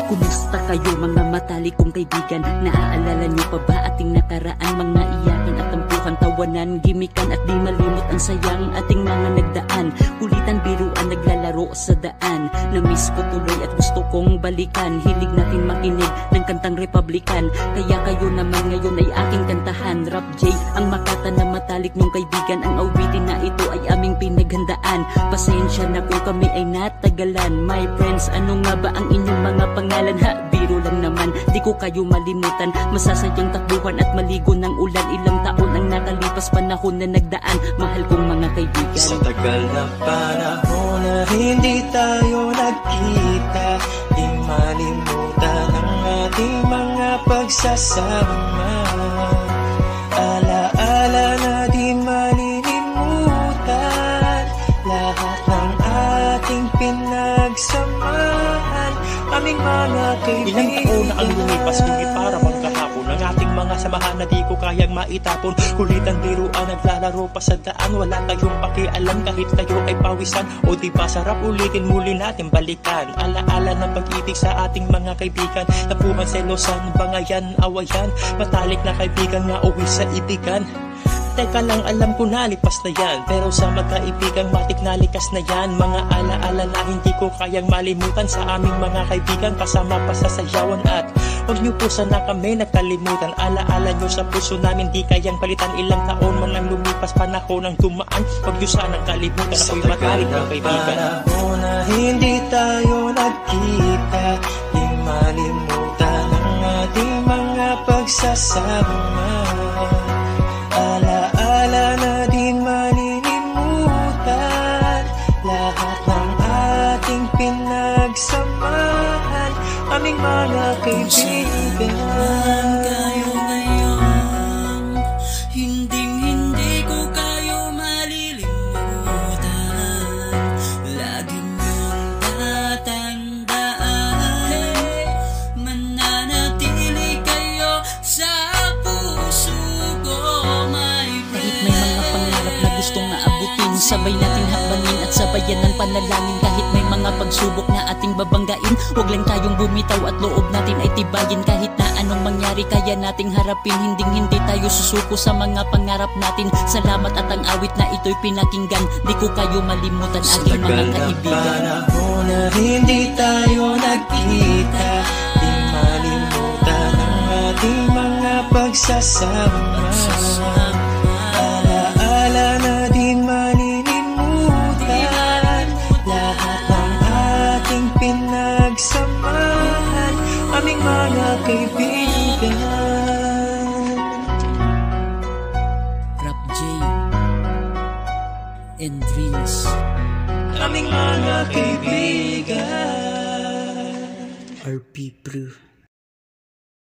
Kumusta kayo mga matalik kong kaibigan? Naaalala niyo pa ba ating nakaraan? Mga iyakin at tampuhan, tawanan, gimikan at di malimot ang sayang ating mga nagdaan. Kulitan, biruan, naglalaro sa daan. Namiss ko tuloy at gusto kong balikan. Hilig natin makinig ng kantang Republican. Kaya kayo naman ngayon ay aking kantahan. Rap J, ang makata na matalik niyong kaibigan. Ang awitin na ito ay aming pinaghandaan. Pasensya na kung kami ay natagalan. My friends, ano nga ba ang inyong mga pangalan? Ha, biro lang naman, di ko kayo malimutan. Masasayang takbuhan at maligo ng ulan. Ilang taon ang nakalipas, panahon na nagdaan. Mahal kong mga kaibigan, sa tagal na panahon na hindi tayo nagkita, di malimutan ang ating mga pagsasama. Alaala na di malilimutan lahat ng ating pinagsamahan, aming mga kaibigan. Ilang taon na ang lumipas, ngunit para bang kahapon ang ating mga samahan na di ko kayang maitapon. Kulitan, biruan, naglalaro pa sa daan. Wala tayong pakialam kahit tayo ay pawisan. O di ba sarap ulitin, muli natin balikan. Alaala ng pag-ibig sa ating mga kaibigan. Napuhan, selosan, bangayan, awayan. Matalik na kaibigan nga uwi sa ibigan. Teka lang, alam ko na lipas na yan, pero sa magkaibigang matik na likas na yan. Mga alaala na hindi ko kayang malimutan sa aming mga kaibigan, kasama pa sa sayawan. At huwag niyo po sana kami nakalimutan. Alaala niyo sa puso namin di kayang palitan. Ilang taon man ang lumipas, panahon ang dumaan. Huwag niyo sanang kalimutan, ako'y matalik na kaibigan. Sa panahon na hindi tayo nagkita, di malimutan ang ating mga pagsasama. Alaala na di malilimutan lahat ng ating pinagsamahan, aming mga kaibigan. Kayo ngayon, hinding-hindi ko kayo malilimutan. Lagi niyong tatandaan, mananatili kayo sa puso ko. kahit may mga pangarap na gustong maabutin, sabay nating hakbangin at sabayan ng panalangin. Kahit may mga pagsubok na ating babanggain, huwag lang tayong bumitaw at loob natin ay tibayin. Kahit na anong mangyari, kaya nating harapin. Hinding-hindi tayo susuko sa mga pangarap natin. Salamat at ang awit na ito'y pinakinggan. Di ko kayo malimutan, aking mga kaibigan. Sa panahon na hindi tayo nagkita, di malimutan ang ating mga pagsasama. Alaala na di malilimutan lahat ng ating pinagsamahan, aming mga kaibigan. Rap J and Dreams, Aming mga kaibigan. RP Brew.